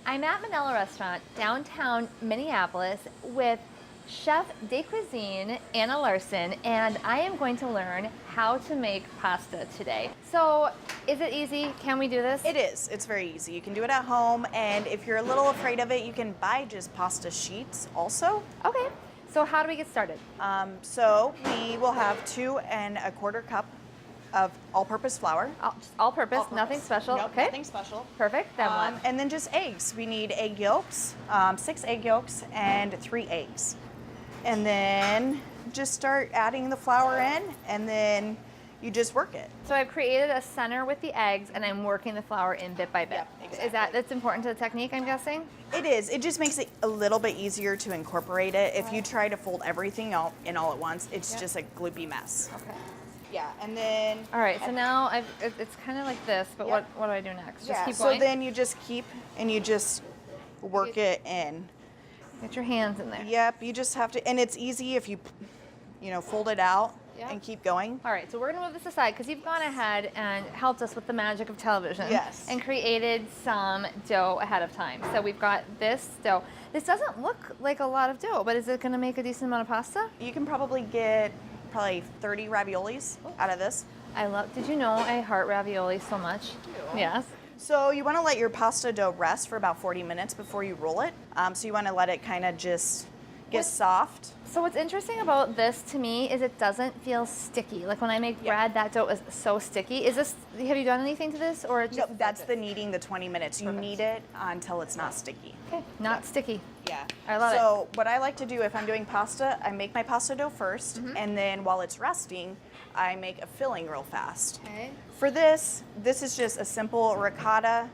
I'm at Manila Restaurant, downtown Minneapolis, with Chef de Cuisine Anna Larson, and I am going to learn how to make pasta today. So, is it easy? Can we do this? It is. It's very easy. You can do it at home, and if you're a little afraid of it, you can buy just pasta sheets also. Okay. So, how do we get started? So we will have 2¼ cup of all-purpose flour. Just all-purpose, nothing special. Nope, okay. nothing special. Perfect. Then what? And then just eggs. We need egg yolks, 6 egg yolks, and 3 eggs. And then just start adding the flour in, and then you just work it. So I've created a center with the eggs, and I'm working the flour in bit by bit. Yep, exactly. That's important to the technique, I'm guessing? It is. It just makes it a little bit easier to incorporate it. If you try to fold everything out in all at once, it's just a gloopy mess. Okay. Yeah, and then... All right, so now it's kind of like this, but Yep. what do I do next? Just keep so going? then you just keep, and you just work it in. Get your hands in there. Yep, you just have to, and it's easy if you fold it out and keep going. All right, so we're gonna move this aside because you've gone ahead and helped us with the magic of television. Yes. And created some dough ahead of time. So we've got this dough. This doesn't look like a lot of dough, but is it gonna make a decent amount of pasta? You can probably get 30 raviolis out of this. Did you know I heart ravioli so much? Yes. So you want to let your pasta dough rest for about 40 minutes before you roll it. So you want to let it kind of just get soft. So what's interesting about this to me is it doesn't feel sticky. Like when I make bread, that dough is so sticky. Have you done anything to this or just? No, that's the kneading, the 20 minutes. You knead it until it's not sticky. Okay, not sticky. Yeah. I love it. So what I like to do if I'm doing pasta, I make my pasta dough first, and then while it's resting, I make a filling real fast. Okay. For this is just a simple ricotta.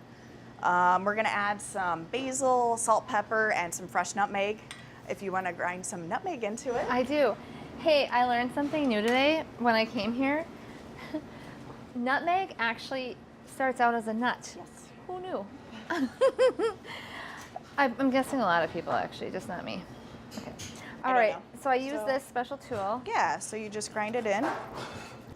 We're gonna add some basil, salt, pepper, and some fresh nutmeg. If you wanna grind some nutmeg into it. I do. Hey, I learned something new today when I came here. Nutmeg actually starts out as a nut. Yes. Who knew? I'm guessing a lot of people actually, just not me. Okay. All right, know. so I use this special tool. Yeah, so you just grind it in.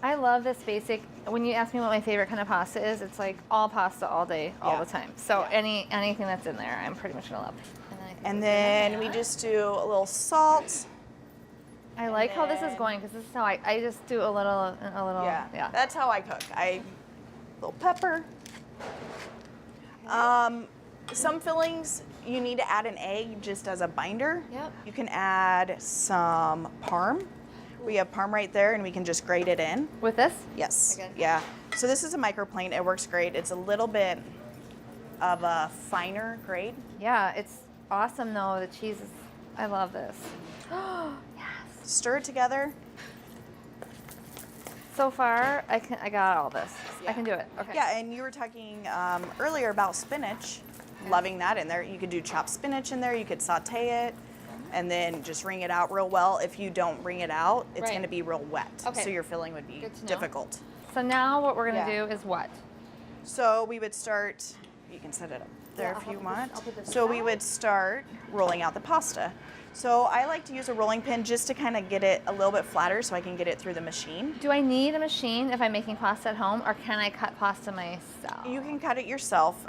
I love this basic, when you ask me what my favorite kind of pasta is, it's like all pasta all day, all the time. So anything that's in there, I'm pretty much gonna love. And then we just do a little salt. I like how this is going because this is how I just do a little. Yeah. That's how I cook. Little pepper. Some fillings you need to add an egg just as a binder. Yep. You can add some parm. We have parm right there, and we can just grate it in. With this? Yes. Okay. Yeah. So this is a microplane. It works great. It's a little bit of a finer grade. Yeah, it's awesome though. The cheese is. I love this. Yes. Stir it together. So far, I got all this. Yeah. I can do it. Okay. Yeah, and you were talking earlier about spinach. Loving that in there. You could do chopped spinach in there. You could saute it and then just wring it out real well. If you don't wring it out, it's going to be real wet. Okay. So your filling would be difficult. So now what we're going to do is what? So we would start, you can set it up there if you want. So we would start rolling out the pasta. So I like to use a rolling pin just to kind of get it a little bit flatter so I can get it through the machine. Do I need a machine if I'm making pasta at home, or can I cut pasta myself? You can cut it yourself.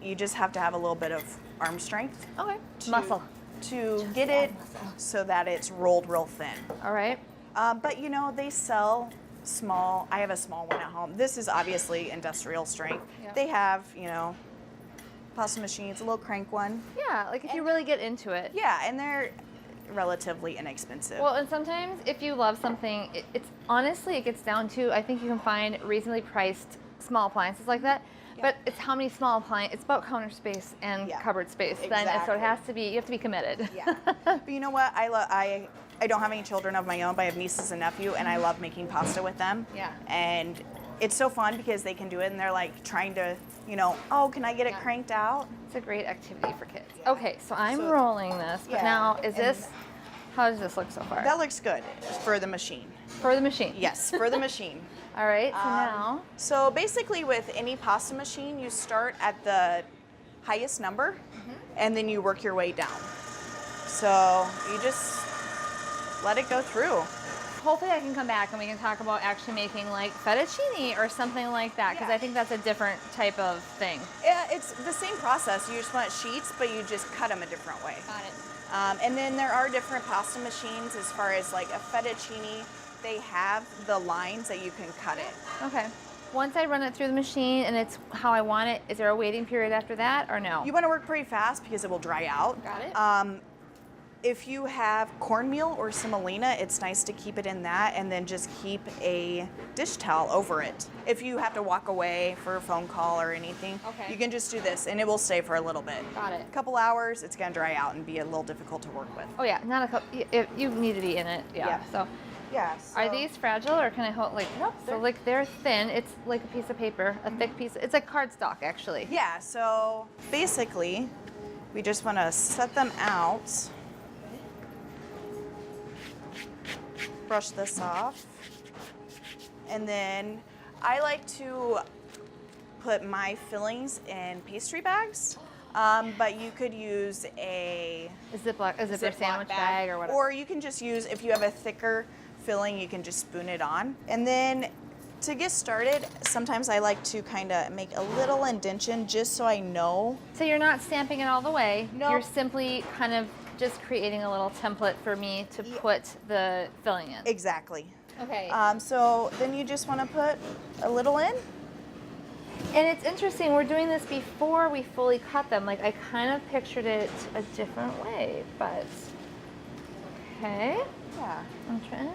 You just have to have a little bit of arm strength. Okay. Muscle. To get it so that it's rolled real thin. All right. But they sell small. I have a small one at home. This is obviously industrial strength. Yep. They have, pasta machines, a little crank one. Yeah, like if you really get into it. Yeah, and they're relatively inexpensive. Well, and sometimes if you love something, it's honestly, it gets down to, I think you can find reasonably priced small appliances like that. Yeah. But it's how many small appliances, it's about counter space and cupboard space. Exactly. Then, so it has to be, you have to be committed. Yeah. But you know what? I don't have any children of my own, but I have nieces and nephew, and I love making pasta with them. Yeah. And it's so fun because they can do it, and they're like trying to, oh, can I get it cranked out? It's a great activity for kids. Yeah. Okay, so I'm rolling this, but now how does this look so far? That looks good for the machine. For the machine? Yes, for the machine. All right, so now? So basically with any pasta machine, you start at the highest number, and then you work your way down. So you just let it go through. hopefully I can come back and we can talk about actually making like fettuccine or something like that, because Yeah. I think that's a different type of thing. Yeah, it's the same process. You just want sheets, but you just cut them a different way. Got it. And then there are different pasta machines as far as like a fettuccine. They have the lines that you can cut it. Okay. Once I run it through the machine and it's how I want it, is there a waiting period after that or no? You want to work pretty fast because it will dry out. Got it. If you have cornmeal or semolina, it's nice to keep it in that and then just keep a dish towel over it. If you have to walk away for a phone call or anything, Okay. you can just do this and it will stay for a little bit. Got it. A couple hours, it's going to dry out and be a little difficult to work with. Oh yeah, not a couple. You need to be in it. Yeah. Yeah. So, Yeah. are these fragile or can I hold like? Nope, So like they're thin. It's like a piece of paper, a thick piece. It's like cardstock actually. Yeah, so basically, we just want to set them out. Brush this off. And then I like to put my fillings in pastry bags, but you could use a A zipper Ziploc sandwich bag or whatever. Or you can just use, if you have a thicker filling, you can just spoon it on. And then to get started, sometimes I like to kind of make a little indentation just so I know. So you're not stamping it all the way. No. You're simply kind of just creating a little template for me to put the filling in. Exactly. Okay. So then you just want to put a little in. And it's interesting, we're doing this before we fully cut them. Like I kind of pictured it a different way, but okay. Yeah, I'm trying.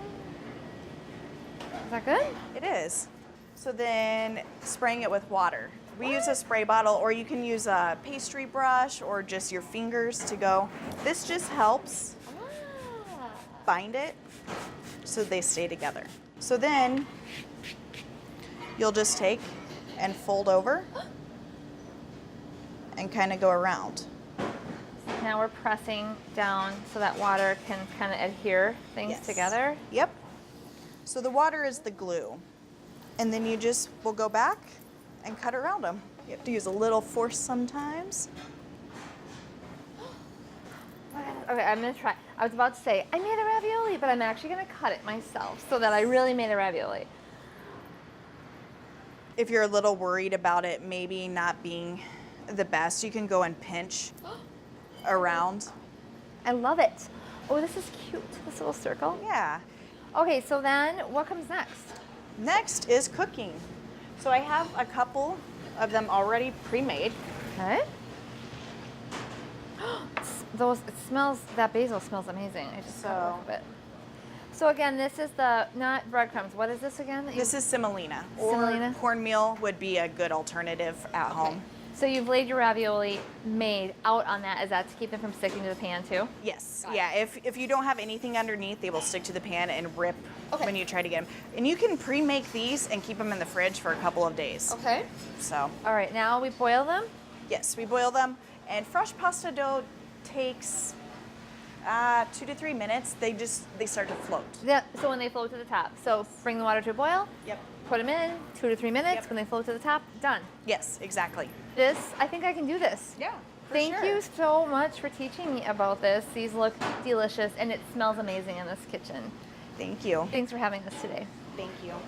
Is that good? it is. So then spraying it with water. We use a spray bottle, or you can use a pastry brush or just your fingers to go. This just helps bind it so they stay together. So then you'll just take and fold over and kind of go around. Now we're pressing down so that water can kind of adhere things Yes. together. Yep. So the water is the glue. And then you just will go back and cut around them. You have to use a little force sometimes. Okay, I'm gonna try. I was about to say, I made a ravioli, but I'm actually gonna cut it myself so that I really made a ravioli. If you're a little worried about it maybe not being the best, you can go and pinch around. I love it. Oh, this is cute, this little circle. Yeah. Okay, so then what comes next? Next is cooking. So I have a couple of them already pre-made. Okay. It smells, that basil smells amazing. I just cut a little bit. So again, this is the, not breadcrumbs. What is this again? This is semolina. Semolina? Or cornmeal would be a good alternative at home. So you've laid your ravioli made out on that. Is that to keep them from sticking to the pan too? Yes. Got it. Yeah. If you don't have anything underneath, they will stick to the pan and rip Okay. when you try to get them. And you can pre-make these and keep them in the fridge for a couple of days. Okay. So All right, now we boil them. yes, we boil them. And fresh pasta dough takes 2 to 3 minutes. They start to float. Yeah, so when they float to the top. So bring the water to a boil, Yep. put them in, 2 to 3 minutes. Yep. When they float to the top, done. Yes, exactly. This, I think I can do this. Yeah. Thank you so much for teaching me about this. These look delicious and it smells amazing in this kitchen. Thank you. Thanks for having us today. Thank you.